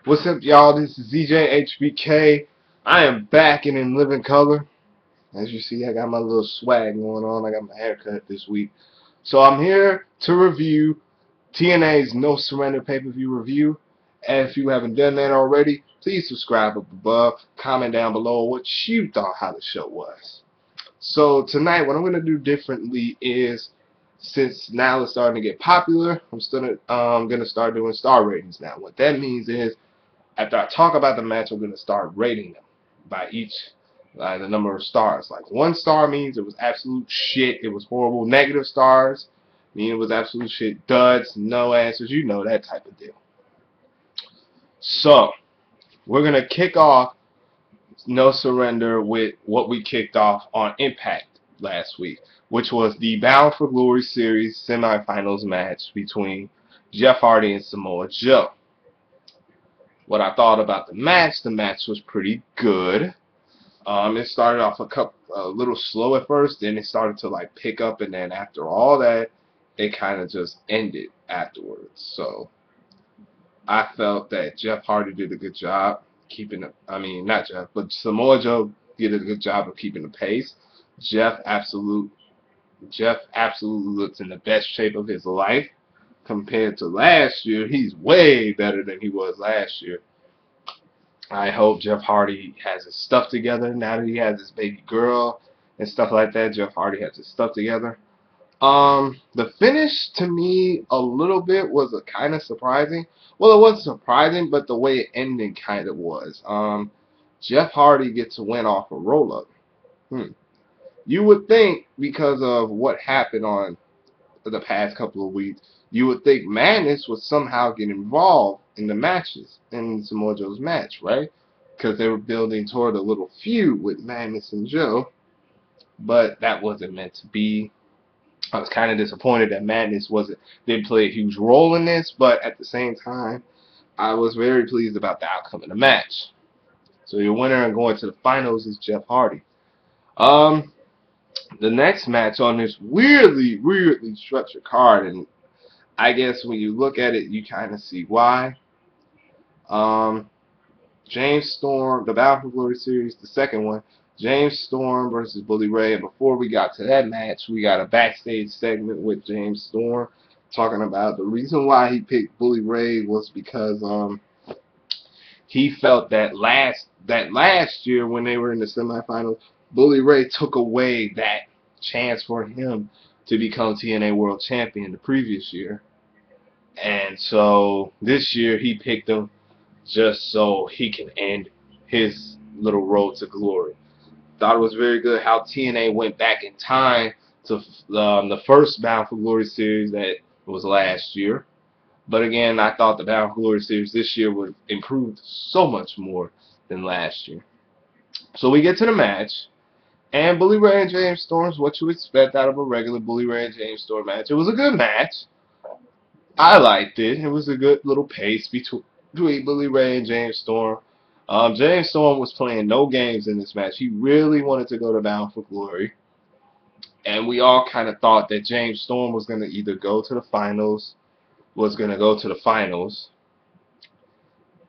What's up, y'all? This is ZJHBK. I am back and in living color. As you see, I got my little swag going on. I got my haircut this week. So I'm here to review TNA's No Surrender pay-per-view review. And if you haven't done that already, please subscribe up above. Comment down below what you thought how the show was. So tonight, what I'm going to do differently is, since now it's starting to get popular, I'm still going to start doing star ratings now. What that means is, after I talk about the match, I'm going to start rating them by the number of stars. Like 1 star means it was absolute shit, it was horrible. Negative stars mean it was absolute shit. Duds, no answers, you know, that type of deal. So we're going to kick off No Surrender with what we kicked off on Impact last week, which was the Bound for Glory Series semifinals match between Jeff Hardy and Samoa Joe. What I thought about the match was pretty good. It started off a little slow at first, then it started to like pick up, and then after all that, it kind of just ended afterwards. So I felt that Jeff Hardy did a good job keeping the, I mean, not Jeff, but Samoa Joe did a good job of keeping the pace. Jeff absolutely looks in the best shape of his life compared to last year. He's way better than he was last year. I hope Jeff Hardy has his stuff together now that he has his baby girl and stuff like that. Jeff Hardy has his stuff together. The finish to me a little bit was a kind of surprising. Well, it wasn't surprising, but the way it ended kind of was. Jeff Hardy gets a win off a roll up. You would think, because of what happened on the past couple of weeks, you would think Madness would somehow get involved in the matches, in Samoa Joe's match, right? Because they were building toward a little feud with Madness and Joe, but that wasn't meant to be. I was kind of disappointed that Madness didn't play a huge role in this, but at the same time, I was very pleased about the outcome of the match. So your winner and going to the finals is Jeff Hardy. The next match on this weirdly structured card, and I guess when you look at it, you kind of see why. James Storm, the Bound for Glory series, the second one, James Storm versus Bully Ray. And before we got to that match, we got a backstage segment with James Storm talking about the reason why he picked Bully Ray was because he felt that last year when they were in the semifinals, Bully Ray took away that chance for him to become TNA World Champion the previous year. And so this year he picked him just so he can end his little road to glory. Thought it was very good how TNA went back in time to the first Bound for Glory series that was last year. But again, I thought the Bound for Glory series this year would improve so much more than last year. So we get to the match, and Bully Ray and James Storm's what you expect out of a regular Bully Ray and James Storm match. It was a good match. I liked it. It was a good little pace between Bully Ray and James Storm. James Storm was playing no games in this match. He really wanted to go to Bound for Glory. And we all kind of thought that James Storm was going to either go to the finals,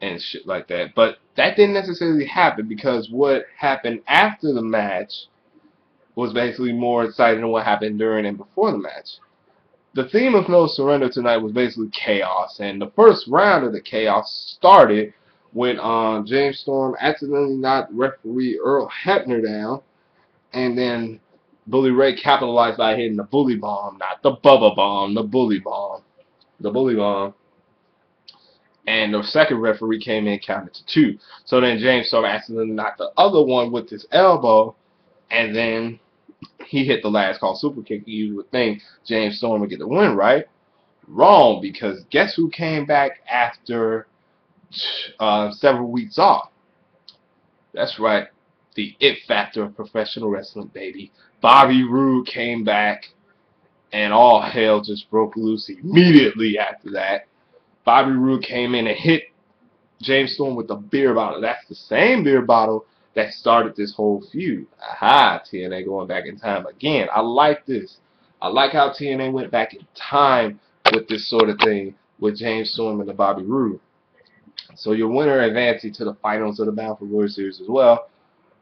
and shit like that. But that didn't necessarily happen, because what happened after the match was basically more exciting than what happened during and before the match. The theme of No Surrender tonight was basically chaos, and the first round of the chaos started when James Storm accidentally knocked referee Earl Hebner down, and then Bully Ray capitalized by hitting the bully bomb, not the Bubba bomb, the bully bomb. The bully bomb. And the second referee came in, counted to 2. So then James Storm accidentally knocked the other one with his elbow, and then he hit the last call super kick. You would think James Storm would get the win, right? Wrong, because guess who came back after several weeks off? That's right, the it factor of professional wrestling, baby. Bobby Roode came back, and all hell just broke loose immediately after that. Bobby Roode came in and hit James Storm with a beer bottle. That's the same beer bottle that started this whole feud. Aha, TNA going back in time again. I like this. I like how TNA went back in time with this sort of thing with James Storm and the Bobby Roode. So your winner advancing to the finals of the Battle for Glory Series as well,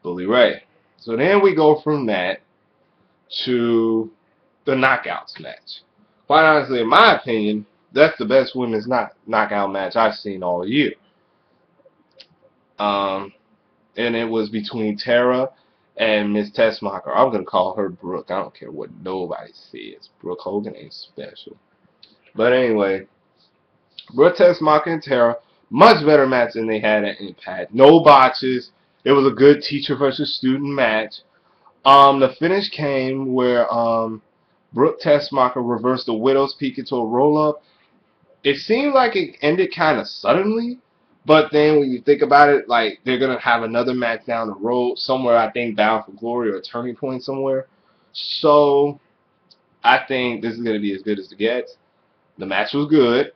Bully Ray. So then we go from that to the Knockouts match. Quite honestly, in my opinion, that's the best women's knockout match I've seen all year. And it was between Tara and Miss Tessmacher. I'm gonna call her Brooke. I don't care what nobody says. Brooke Hogan ain't special. But anyway, Brooke Tessmacher and Tara, much better match than they had at Impact. No botches. It was a good teacher versus student match. The finish came where Brooke Tessmacher reversed the Widow's Peak into a roll up. It seemed like it ended kind of suddenly, but then when you think about it, like they're gonna have another match down the road somewhere. I think Bound for Glory or Turning Point somewhere. So I think this is gonna be as good as it gets. The match was good.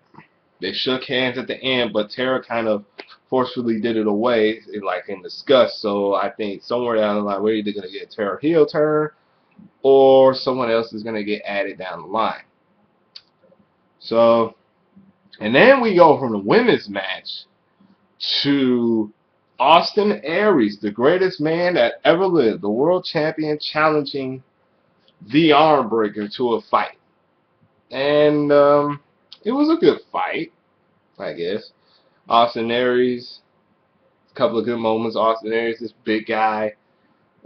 They shook hands at the end, but Tara kind of forcefully did it away, in disgust. So I think somewhere down the line, we're either gonna get Tara heel turn or someone else is gonna get added down the line. So. And then we go from the women's match to Austin Aries, the greatest man that ever lived, the world champion, challenging the Armbreaker to a fight. And it was a good fight, I guess. Austin Aries, a couple of good moments. Austin Aries, this big guy.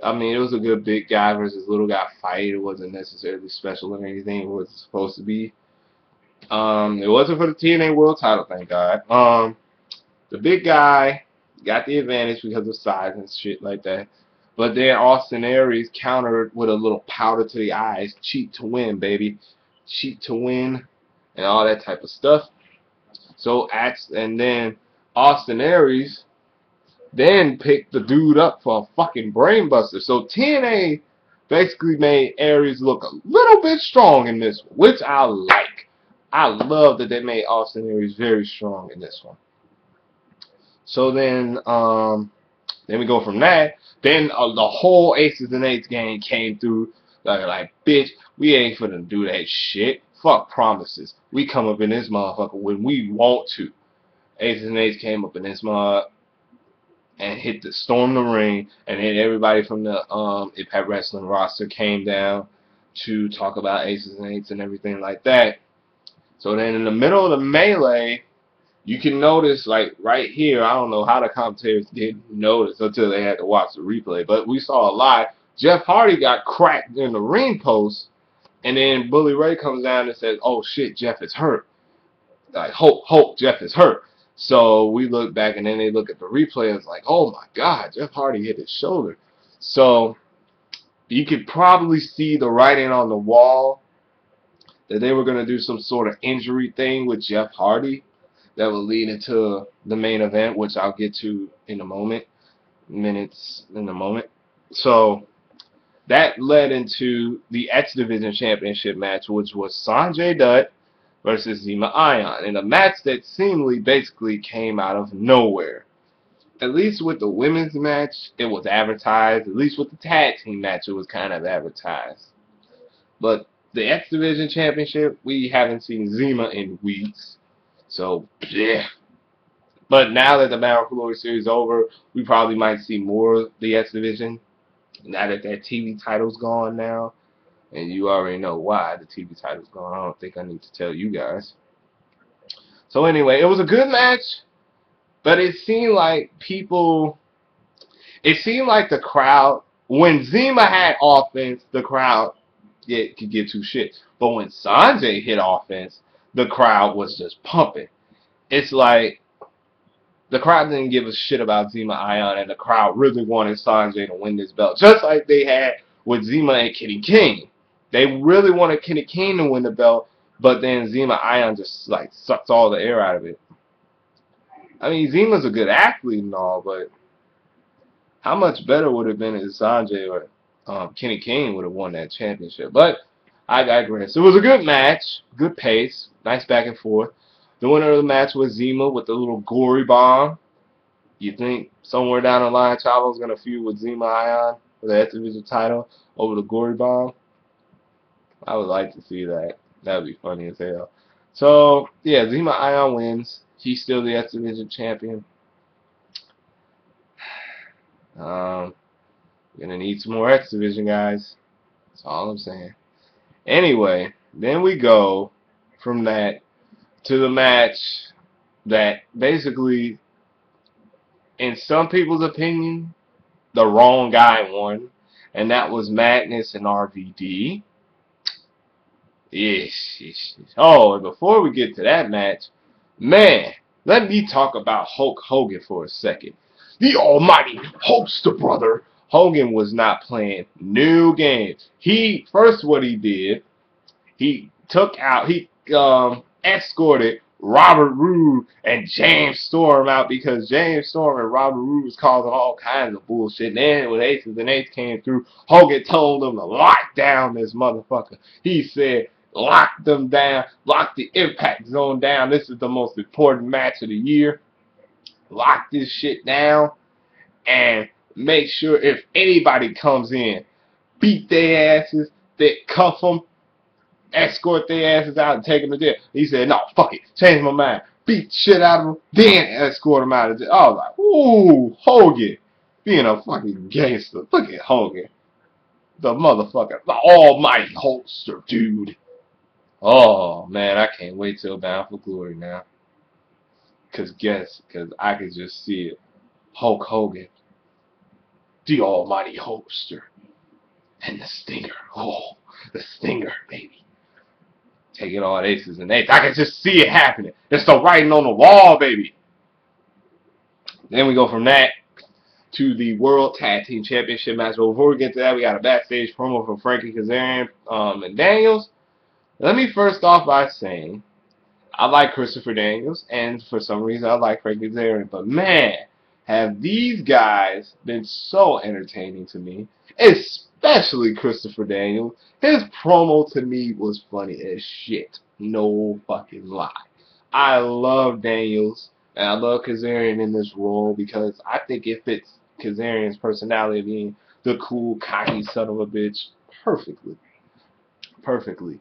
I mean, it was a good big guy versus little guy fight. It wasn't necessarily special or anything. It was supposed to be. It wasn't for the TNA World Title, thank God. The big guy got the advantage because of size and shit like that. But then Austin Aries countered with a little powder to the eyes. Cheat to win, baby. Cheat to win and all that type of stuff. And then Austin Aries then picked the dude up for a fucking brainbuster. So TNA basically made Aries look a little bit strong in this one, which I like. I love that they made Austin Aries very strong in this one. So then we go from that. Then the whole Aces and Eights gang came through. Like, bitch, we ain't finna do that shit. Fuck promises. We come up in this motherfucker when we want to. Aces and Eights came up in this motherfucker and hit the storm the ring, and then everybody from the Impact Wrestling roster came down to talk about Aces and Eights and everything like that. So then in the middle of the melee, you can notice, like, right here, I don't know how the commentators didn't notice until they had to watch the replay, but we saw a lot. Jeff Hardy got cracked in the ring post, and then Bully Ray comes down and says, oh, shit, Jeff is hurt. Like, hope, Jeff is hurt. So we look back, and then they look at the replay, and it's like, oh, my God, Jeff Hardy hit his shoulder. So you could probably see the writing on the wall that they were going to do some sort of injury thing with Jeff Hardy that will lead into the main event, which I'll get to in a moment. So that led into the X Division Championship match, which was Sonjay Dutt versus Zema Ion, in a match that seemingly basically came out of nowhere. At least with the women's match, it was advertised. At least with the tag team match, it was kind of advertised. But the X Division Championship, we haven't seen Zema in weeks. So, yeah. But now that the Battle for Glory series is over, we probably might see more of the X Division. Now that TV title's gone now. And you already know why the TV title's gone. I don't think I need to tell you guys. So anyway, it was a good match. But it seemed like the crowd, when Zema had offense, the crowd could give two shits. But when Sonjay hit offense, the crowd was just pumping. It's like the crowd didn't give a shit about Zema Ion, and the crowd really wanted Sonjay to win this belt, just like they had with Zema and Kenny King. They really wanted Kenny King to win the belt, but then Zema Ion just like sucks all the air out of it. I mean, Zema's a good athlete and all, but how much better would it have been if Sonjay or Kenny King would have won that championship? But I digress. It was a good match, good pace, nice back and forth. The winner of the match was Zema with the little gory bomb. You think somewhere down the line, Chavo's going to feud with Zema Ion for the X Division title over the gory bomb? I would like to see that. That would be funny as hell. So, yeah, Zema Ion wins. He's still the X Division champion. Gonna need some more X Division guys. That's all I'm saying. Anyway, then we go from that to the match that basically, in some people's opinion, the wrong guy won, and that was Madness and RVD. Yes. Oh, and before we get to that match, man, let me talk about Hulk Hogan for a second. The almighty Hulkster brother. Hogan was not playing new games. What he did, he escorted Robert Roode and James Storm out because James Storm and Robert Roode was causing all kinds of bullshit. And then when Aces and Eights came through, Hogan told them to lock down this motherfucker. He said, lock them down, lock the Impact Zone down. This is the most important match of the year. Lock this shit down and make sure if anybody comes in, beat their asses, they cuff them, escort their asses out and take them to jail. He said, no, fuck it, change my mind. Beat the shit out of them, then escort them out of jail. I was like, ooh, Hogan, being a fucking gangster. Look at Hogan, the motherfucker, the almighty Hulkster, dude. Oh, man, I can't wait till Bound for Glory now. Because I could just see it. Hulk Hogan, the almighty Hulkster, and the Stinger. Oh, the Stinger, baby. Taking on Aces and Eights. I can just see it happening. It's the writing on the wall, baby. Then we go from that to the World Tag Team Championship match. But before we get to that, we got a backstage promo from Frankie Kazarian and Daniels. Let me first off by saying I like Christopher Daniels, and for some reason I like Frankie Kazarian. But man, have these guys been so entertaining to me, especially Christopher Daniels. His promo to me was funny as shit. No fucking lie. I love Daniels, and I love Kazarian in this role because I think it fits Kazarian's personality of being the cool, cocky son of a bitch perfectly. Perfectly.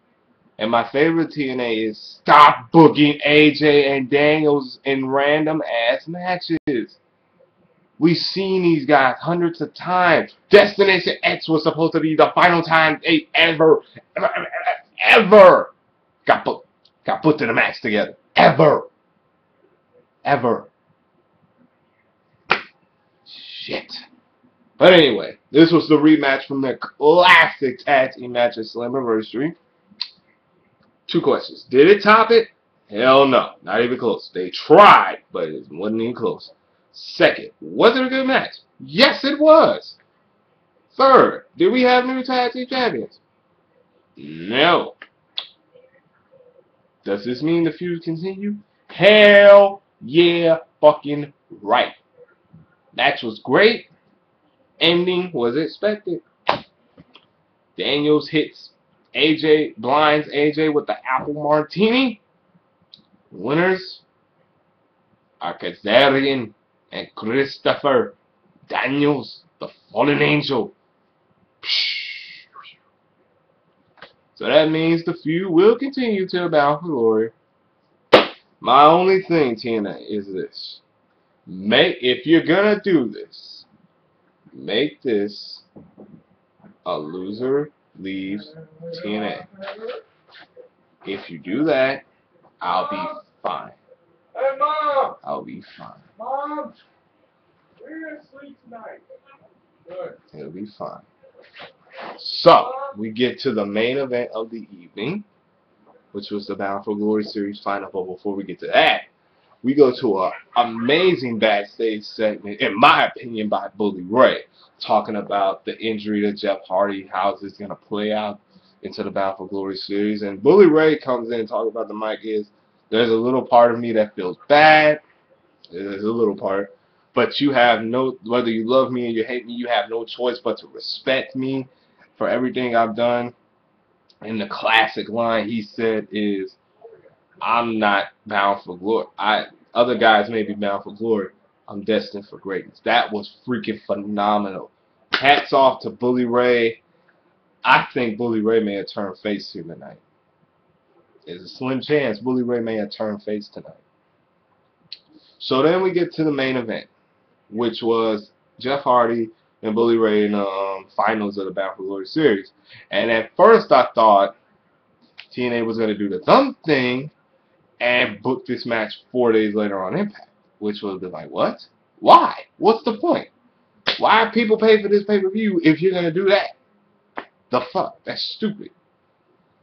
And my favorite TNA is stop booking AJ and Daniels in random ass matches. We've seen these guys hundreds of times. Destination X was supposed to be the final time they ever got put in a match together. Ever. Shit. But anyway, this was the rematch from their classic tag team match at Slammiversary. 2 questions. Did it top it? Hell no. Not even close. They tried, but it wasn't even close. Second, was it a good match? Yes, it was. Third, did we have new tag team champions? No. Does this mean the feud continue? Hell yeah, fucking right. Match was great. Ending was expected. Daniels hits AJ, blinds AJ with the apple martini. Winners are Kazarian and Christopher Daniels, the fallen angel. So that means the feud will continue till Bound for Glory. My only thing, Tina, is this. If you're gonna do this, make this a loser leaves TNA. If you do that, I'll be fine. Hey, Mom! I'll be fine. Mom! We're going to sleep tonight. Good. It'll be fine. So, we get to the main event of the evening, which was the Bound for Glory Series final. But before we get to that, we go to an amazing backstage segment, in my opinion, by Bully Ray, talking about the injury to Jeff Hardy, how is this going to play out into the Bound for Glory Series. And Bully Ray comes in and talks about the mic there's a little part of me that feels bad. There's a little part. But you have whether you love me or you hate me, you have no choice but to respect me for everything I've done. And the classic line he said is, I'm not bound for glory. Other guys may be bound for glory. I'm destined for greatness. That was freaking phenomenal. Hats off to Bully Ray. I think Bully Ray may have turned face here tonight. There's a slim chance Bully Ray may have turned face tonight. So then we get to the main event, which was Jeff Hardy and Bully Ray in the finals of the Bound for Glory series. And at first I thought TNA was going to do the thumb thing and book this match 4 days later on Impact, which would have been like, what? Why? What's the point? Why people pay for this pay-per-view if you're going to do that? The fuck? That's stupid.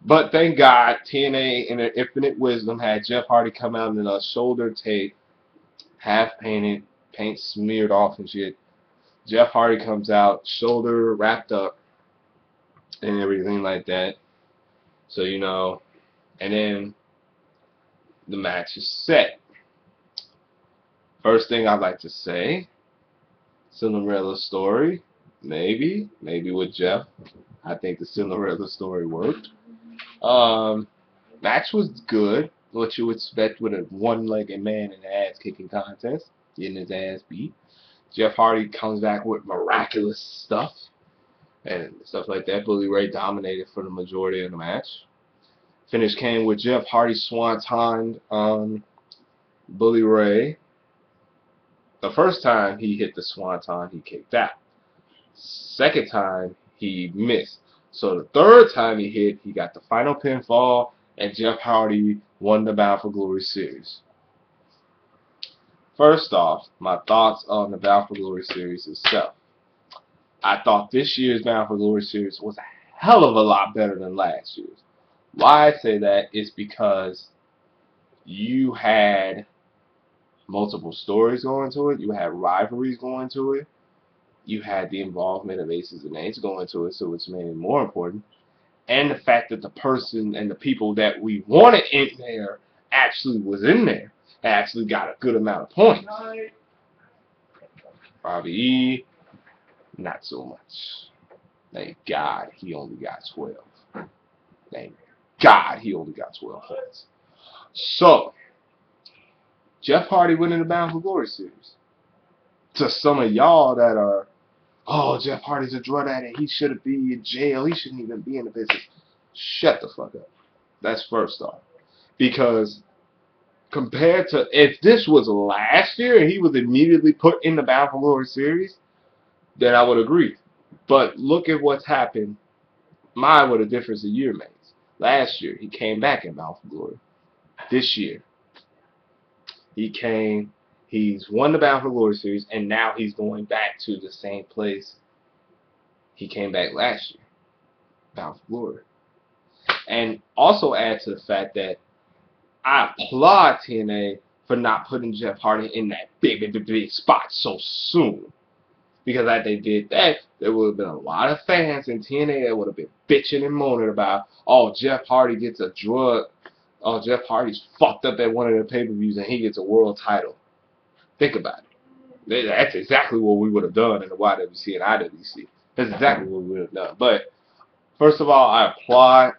But thank God, TNA in their infinite wisdom had Jeff Hardy come out in a shoulder tape, half painted, paint smeared off and shit. Jeff Hardy comes out, shoulder wrapped up, and everything like that. So, you know, and then the match is set. First thing I'd like to say, Cinderella story, maybe with Jeff. I think the Cinderella story worked. Match was good. What you expect with a one-legged man in an ass-kicking contest, getting his ass beat. Jeff Hardy comes back with miraculous stuff and stuff like that. Bully Ray dominated for the majority of the match. Finish came with Jeff Hardy swantoned Bully Ray. The first time he hit the swanton, he kicked out. Second time, he missed. So the third time he hit, he got the final pinfall, and Jeff Hardy won the Bound for Glory series. First off, my thoughts on the Bound for Glory series itself. I thought this year's Bound for Glory series was a hell of a lot better than last year's. Why I say that is because you had multiple stories going to it, you had rivalries going to it, you had the involvement of aces and eights going to it, so it's made it more important. And the fact that the person and the people that we wanted in there actually was in there, actually got a good amount of points. Robbie E, not so much. Thank God he only got 12. Thank God he only got 12 points. So, Jeff Hardy winning the Bound for Glory series. To some of y'all that are, oh, Jeff Hardy's a drug addict, he shouldn't be in jail, he shouldn't even be in the business. Shut the fuck up. That's first off. Because compared to, if this was last year and he was immediately put in the Bound for Glory series, then I would agree. But look at what's happened. What a difference a year makes. Last year, he came back in Bound for Glory. This year, he's won the Bound for Glory series, and now he's going back to the same place he came back last year. Bound for Glory. And also add to the fact that I applaud TNA for not putting Jeff Hardy in that big spot so soon. Because if they did that, there would have been a lot of fans in TNA that would have been bitching and moaning about, oh, Jeff Hardy gets a drug. Oh, Jeff Hardy's fucked up at one of the pay-per-views and he gets a world title. Think about it. That's exactly what we would have done in the YWC and IWC. That's exactly what we would have done. But first of all, I applaud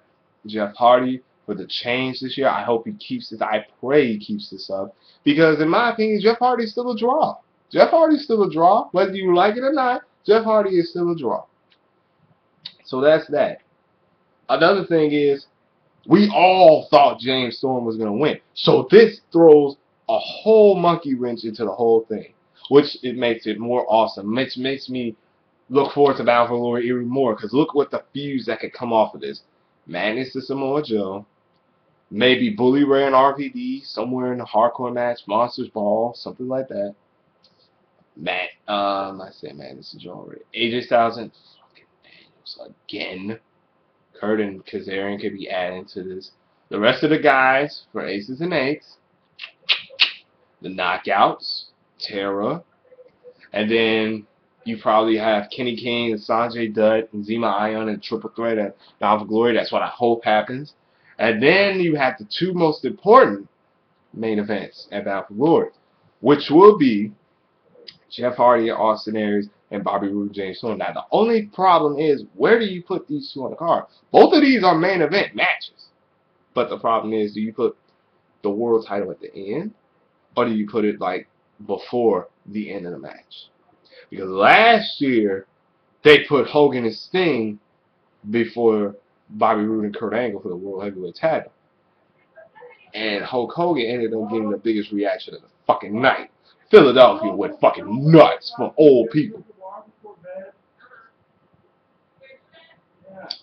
Jeff Hardy for the change this year. I hope he keeps this. I pray he keeps this up. Because in my opinion, Jeff Hardy's still a draw. Jeff Hardy's still a draw. Whether you like it or not, Jeff Hardy is still a draw. So that's that. Another thing is, we all thought James Storm was going to win. So this throws a whole monkey wrench into the whole thing. Which it makes it more awesome. Which makes me look forward to Bound for Glory even more. Because look what the fuse that could come off of this. Madness to Samoa Joe. Maybe Bully Ray and RVD somewhere in a hardcore match. Monsters Ball. Something like that. I said Madness to Joe already. AJ Styles and fucking Daniels again. Kurt and Kazarian could be added to this. The rest of the guys for Aces and Eights. The Knockouts. Terra. And then you probably have Kenny King and Sonjay Dutt and Zema Ion and Triple Threat at Bound for Glory. That's what I hope happens. And then you have the two most important main events at Bound for Glory, which will be Jeff Hardy and Austin Aries and Bobby Roode and James Storm. Now, the only problem is, where do you put these two on the card? Both of these are main event matches. But the problem is, do you put the world title at the end? Or do you put it, like, before the end of the match? Because last year, they put Hogan and Sting before Bobby Roode and Kurt Angle for the World Heavyweight title. And Hulk Hogan ended up getting the biggest reaction of the fucking night. Philadelphia went fucking nuts for old people.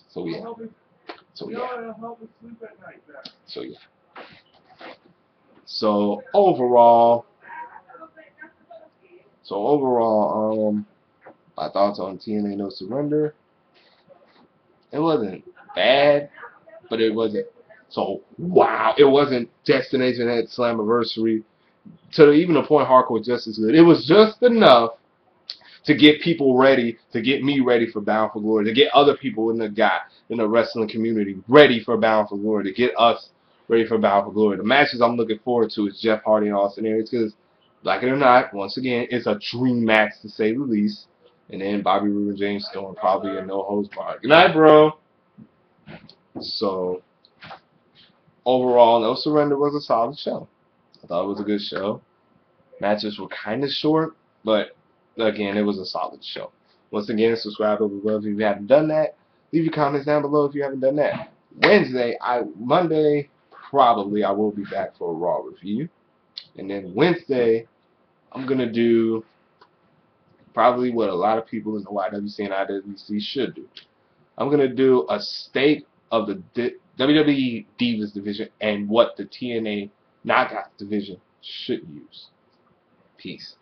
So yeah. So yeah. So yeah. So overall, my thoughts on TNA No Surrender. It wasn't bad, but it wasn't so wow. It wasn't Destination X Slammiversary to even the point Hardcore Justice good. It was just enough to get people ready, to get me ready for Bound for Glory, to get other people in the wrestling community ready for Bound for Glory, to get us ready for Bound for Glory. The matches I'm looking forward to is Jeff Hardy and Austin Aries because, like it or not, once again, it's a dream match to say the least. And then Bobby Roode and James Storm probably a no holds barred. Good night, bro. So overall, No Surrender was a solid show. I thought it was a good show. Matches were kind of short, but again, it was a solid show. Once again, subscribe if you haven't done that. Leave your comments down below if you haven't done that. Monday, probably I will be back for a Raw review. And then Wednesday, I'm going to do probably what a lot of people in the YWC and IWC should do. I'm going to do a state of the WWE Divas division and what the TNA Knockout division should use. Peace.